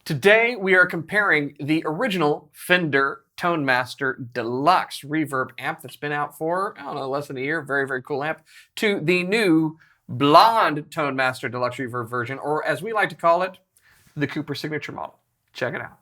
Today we are comparing the original Fender Tone Master Deluxe Reverb amp that's been out for, I don't know, less than a year, very, very cool amp, to the new Blonde Tone Master Deluxe Reverb version, or as we like to call it, the Cooper Signature model. Check it out.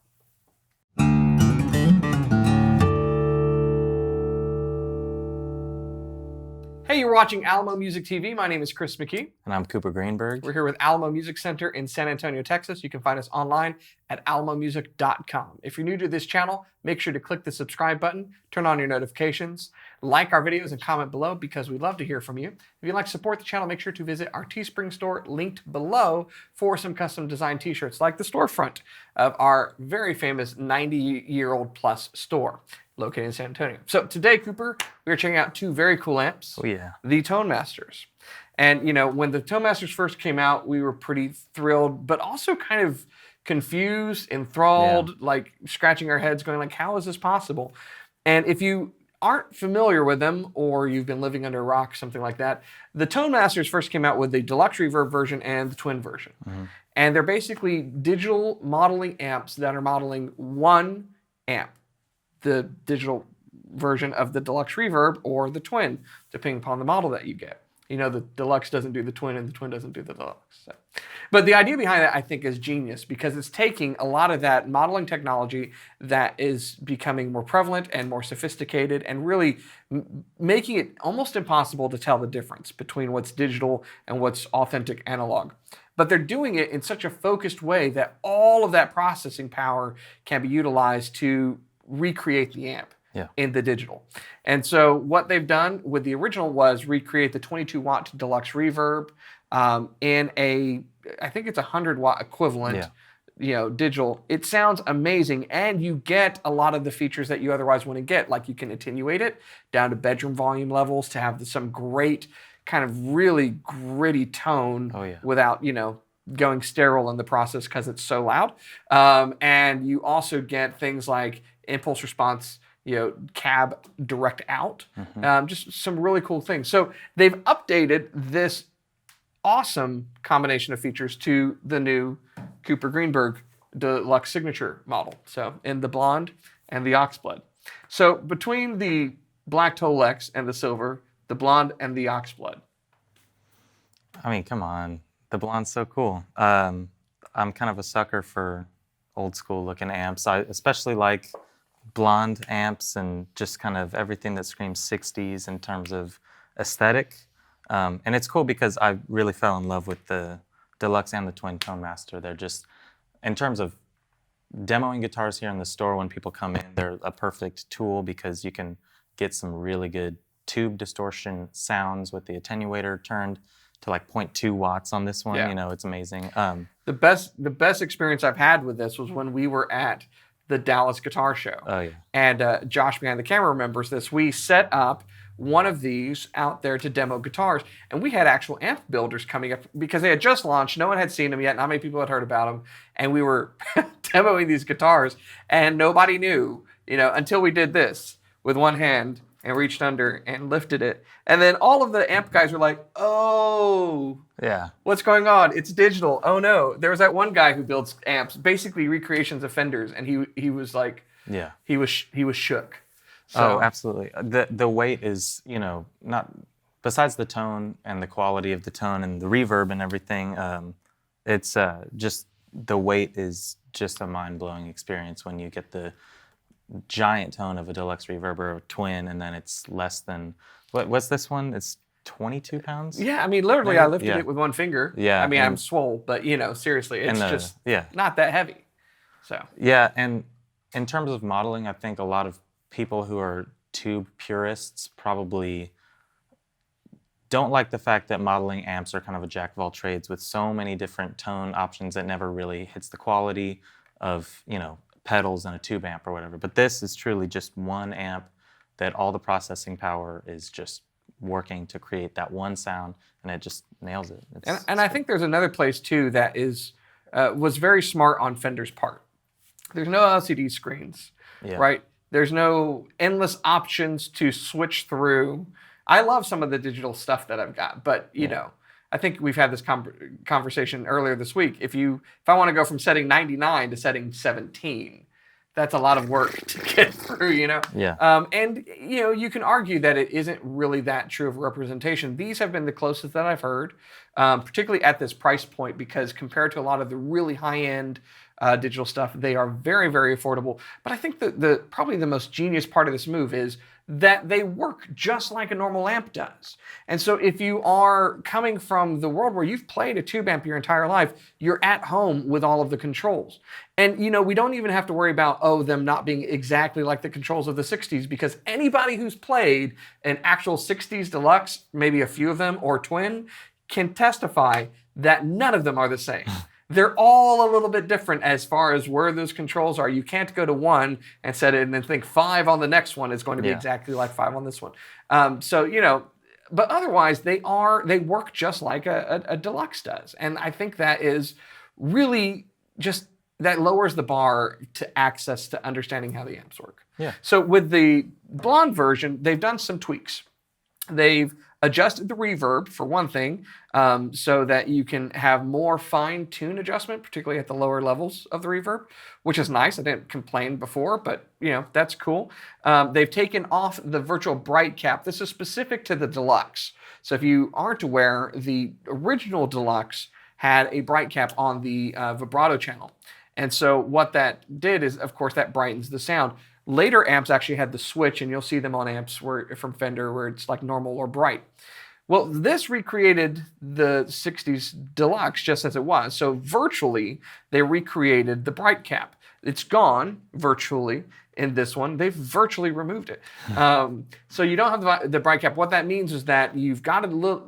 Hey, you're watching Alamo Music TV. My name is Chris McKee. And I'm Cooper Greenberg. We're here with Alamo Music Center in San Antonio, Texas. You can find us online at alamomusic.com. If you're new to this channel, make sure to click the subscribe button, turn on your notifications, like our videos, and comment below because we'd love to hear from you. If you'd like to support the channel, make sure to visit our Teespring store linked below for some custom design t-shirts like the storefront of our very famous 90-year-old plus store located in San Antonio. So today, Cooper, we are checking out two very cool amps. Oh yeah. The Tone Masters. And you know, when the Tone Masters first came out, we were pretty thrilled, but also kind of confused, enthralled, like scratching our heads going like, how is this possible? And if you aren't familiar with them, or you've been living under a rock, something like that, the Tone Masters first came out with the Deluxe Reverb version and the Twin version. And they're basically digital modeling amps that are modeling one amp, the digital version of the Deluxe Reverb or the Twin, depending upon the model that you get. You know, the Deluxe doesn't do the Twin and the Twin doesn't do the Deluxe. So. But the idea behind that, I think, is genius because it's taking a lot of that modeling technology that is becoming more prevalent and more sophisticated and really making it almost impossible to tell the difference between what's digital and what's authentic analog. But they're doing it in such a focused way that all of that processing power can be utilized to recreate the amp in the digital. And so what they've done with the original was recreate the 22-watt Deluxe Reverb in a, I think it's a 100-watt equivalent, you know, digital. It sounds amazing, and you get a lot of the features that you otherwise wouldn't get, like you can attenuate it down to bedroom volume levels to have some great kind of really gritty tone without, you know, going sterile in the process because it's so loud. And you also get things like impulse response, you know, cab direct out, just some really cool things. So they've updated this awesome combination of features to the new Cooper Greenberg Deluxe Signature model. So in the blonde and the oxblood. So between the black Tolex and the silver, the blonde and the oxblood. I mean, come on. The blonde's so cool. I'm kind of a sucker for old school looking amps. I especially like blonde amps and just kind of everything that screams 60s in terms of aesthetic. And it's cool because I really fell in love with the Deluxe and the Twin Tone Master. They're just, in terms of demoing guitars here in the store when people come in, they're a perfect tool because you can get some really good tube distortion sounds with the attenuator turned to like 0.2 watts on this one. You know, it's amazing. The best experience I've had with this was when we were at the Dallas Guitar Show. Oh yeah. And Josh behind the camera remembers this. We set up one of these out there to demo guitars, and we had actual amp builders coming up because they had just launched. No one had seen them yet. Not many people had heard about them, and we were demoing these guitars, and nobody knew, you know, until we did this with one hand and reached under and lifted it. And then all of the amp guys were like, oh, yeah, what's going on? It's digital. Oh no. There was that one guy who builds amps, basically recreations of Fenders, and he was like, he was shook. So, oh, absolutely. The weight is, you know, not, besides the tone and the quality of the tone and the reverb and everything, it's just, the weight is just a mind-blowing experience when you get the giant tone of a Deluxe Reverb or a Twin, and then it's less than, what's this one? It's 22 pounds? Yeah, I mean, literally, maybe? I lifted it with one finger. Yeah. I mean, I'm swole, but, you know, seriously, it's just not that heavy. So. Yeah, and in terms of modeling, I think a lot of people who are tube purists probably don't like the fact that modeling amps are kind of a jack of all trades with so many different tone options that never really hits the quality of, you know, pedals and a tube amp or whatever. But this is truly just one amp that all the processing power is just working to create that one sound, and it just nails it. And I think there's another place too that is was very smart on Fender's part. There's no LCD screens, right? There's no endless options to switch through. I love some of the digital stuff that I've got, but you know, I think we've had this conversation earlier this week. If I want to go from setting 99 to setting 17, that's a lot of work to get through, you know? Yeah. And, you know, you can argue that it isn't really that true of representation. These have been the closest that I've heard, particularly at this price point, because compared to a lot of the really high-end digital stuff, they are very, very affordable. But I think probably the most genius part of this move is that they work just like a normal amp does. And so if you are coming from the world where you've played a tube amp your entire life, you're at home with all of the controls. And you know, we don't even have to worry about, them not being exactly like the controls of the 60s, because anybody who's played an actual 60s Deluxe, maybe a few of them, or Twin, can testify that none of them are the same. They're all a little bit different as far as where those controls are. You can't go to one and set it and then think 5 on the next one is going to be exactly like 5 on this one. So, you know, but otherwise they work just like a Deluxe does. And I think that is really just, that lowers the bar to access to understanding how the amps work. Yeah. So with the Blonde version, they've done some tweaks. They've adjusted the reverb, for one thing, so that you can have more fine-tune adjustment, particularly at the lower levels of the reverb, which is nice. I didn't complain before, but you know, that's cool. They've taken off the virtual bright cap. This is specific to the Deluxe. So if you aren't aware, the original Deluxe had a bright cap on the vibrato channel. And so what that did is, of course, that brightens the sound. Later amps actually had the switch, and you'll see them on amps from Fender where it's like normal or bright. Well, this recreated the 60s Deluxe just as it was. So virtually, they recreated the bright cap. It's gone virtually in this one. They've virtually removed it. So you don't have the bright cap. What that means is that you've got a little...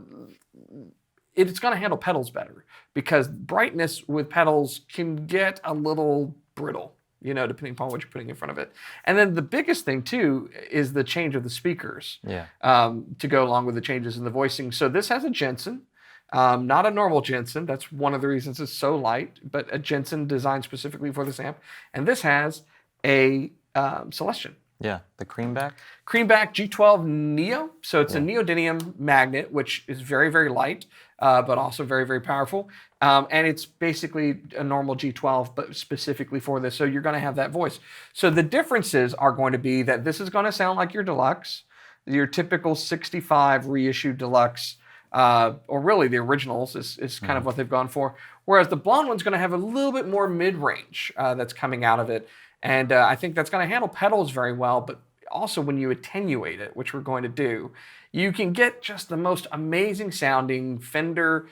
It's going to handle pedals better, because brightness with pedals can get a little brittle, you know, depending upon what you're putting in front of it. And then the biggest thing, too, is the change of the speakers to go along with the changes in the voicing. So this has a Jensen, not a normal Jensen. That's one of the reasons it's so light, but a Jensen designed specifically for this amp. And this has a Celestion. Yeah, the Creamback G12 Neo. So it's a neodymium magnet, which is very, very light, but also very, very powerful. And it's basically a normal G12, but specifically for this. So you're going to have that voice. So the differences are going to be that this is going to sound like your Deluxe, your typical 65 reissued Deluxe, or really the originals is kind of what they've gone for. Whereas the Blonde one's going to have a little bit more mid-range that's coming out of it. And I think that's going to handle pedals very well, but also when you attenuate it, which we're going to do, you can get just the most amazing sounding Fender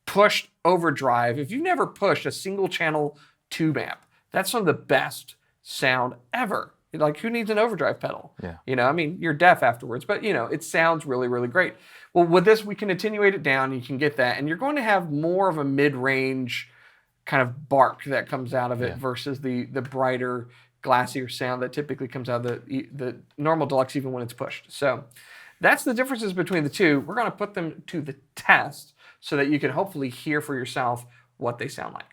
pushed overdrive. If you've never pushed a single channel tube amp, that's some of the best sound ever. Like, who needs an overdrive pedal? Yeah. You know, I mean, you're deaf afterwards, but you know, it sounds really, really great. Well, with this, we can attenuate it down, you can get that, and you're going to have more of a mid-range kind of bark that comes out of it versus the brighter, glassier sound that typically comes out of the normal Deluxe, even when it's pushed. So that's the differences between the two. We're going to put them to the test so that you can hopefully hear for yourself what they sound like.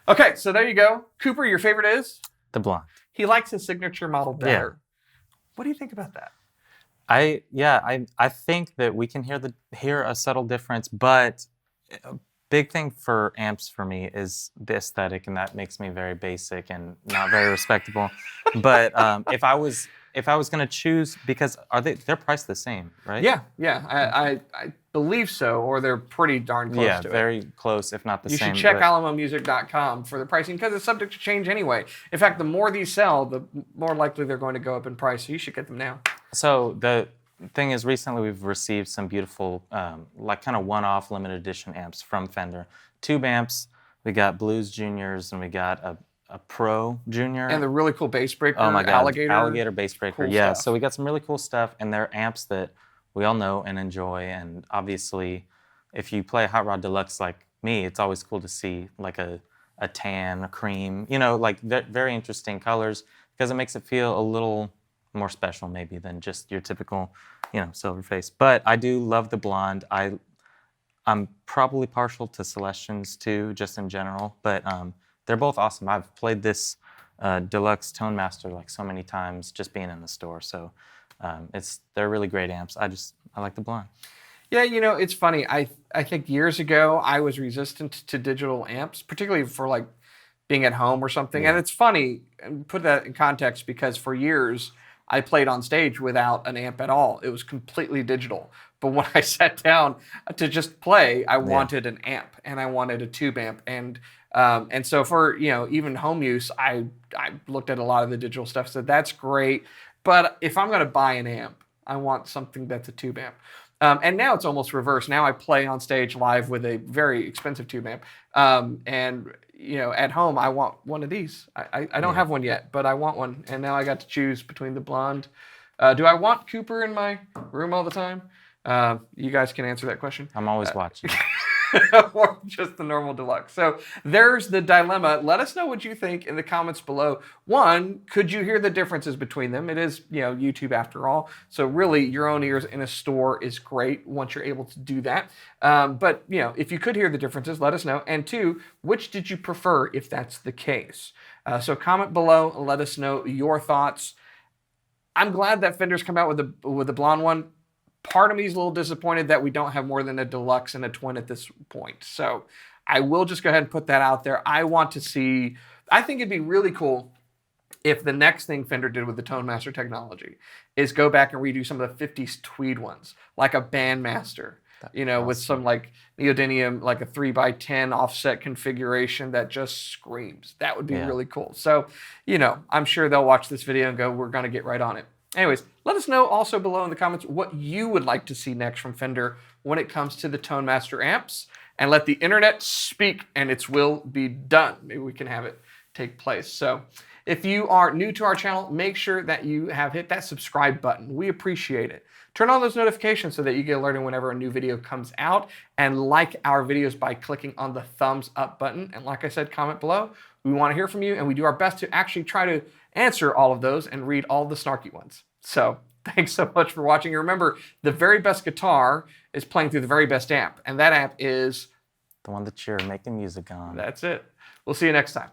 Okay, so there you go. Cooper, your favorite is? The blonde. He likes his signature model better. What do you think about that? I think that we can hear a subtle difference, but a big thing for amps for me is the aesthetic, and that makes me very basic and not very respectable. But if I was gonna choose, because they're priced the same, right? Yeah, I believe so, or they're pretty darn close to it. Yeah, very close, if not the same. You should check alamomusic.com for the pricing because it's subject to change anyway. In fact, the more these sell, the more likely they're going to go up in price. So you should get them now. So the thing is, recently we've received some beautiful, like kind of one-off limited edition amps from Fender. Tube amps. We got Blues Juniors, and we got a Pro Junior. And the really cool bass breaker. Oh my God, alligator bass breaker. Cool Yeah, stuff. so we got some really cool stuff, and they're amps that we all know and enjoy. And obviously, if you play Hot Rod Deluxe like me, it's always cool to see like a tan, a cream, like very interesting colors, because it makes it feel a little more special maybe than just your typical, silver face. But I do love the blonde. I'm probably partial to Celestians too, just in general, but they're both awesome. I've played this Deluxe Tone Master like so many times just being in the store. So they're really great amps. I like the blonde. Yeah, it's funny. I think years ago I was resistant to digital amps, particularly for like being at home or something. Yeah. And it's funny, and put that in context, because for years I played on stage without an amp at all. It was completely digital. But when I sat down to just play, I wanted an amp, and I wanted a tube amp. And so for even home use, I looked at a lot of the digital stuff, said that's great. But if I'm going to buy an amp, I want something that's a tube amp. And now it's almost reversed. Now I play on stage live with a very expensive tube amp. And at home, I want one of these. I don't have one yet, but I want one. And now I got to choose between the blonde. Do I want Cooper in my room all the time? You guys can answer that question. I'm always watching. Or just the normal Deluxe. So there's the dilemma. Let us know what you think in the comments below. One, could you hear the differences between them? It is, YouTube after all. So really, your own ears in a store is great once you're able to do that. But if you could hear the differences, let us know. And two, which did you prefer if that's the case? So comment below and let us know your thoughts. I'm glad that Fender's come out with the blonde one. Part of me is a little disappointed that we don't have more than a Deluxe and a Twin at this point. So I will just go ahead and put that out there. I think it'd be really cool if the next thing Fender did with the Tone Master technology is go back and redo some of the 50s tweed ones, like a Bandmaster, with some like neodymium, like a 3x10 offset configuration that just screams. That would be really cool. So, I'm sure they'll watch this video and go, we're going to get right on it. Anyways, let us know also below in the comments what you would like to see next from Fender when it comes to the Tone Master amps, and let the internet speak, and its will be done. Maybe we can have it take place. So if you are new to our channel, make sure that you have hit that subscribe button. We appreciate it. Turn on those notifications so that you get alerted whenever a new video comes out, and like our videos by clicking on the thumbs up button. And like I said, comment below. We want to hear from you, and we do our best to actually try to answer all of those and read all the snarky ones. So thanks so much for watching. Remember, the very best guitar is playing through the very best amp, and that amp is the one that you're making music on. That's it. We'll see you next time.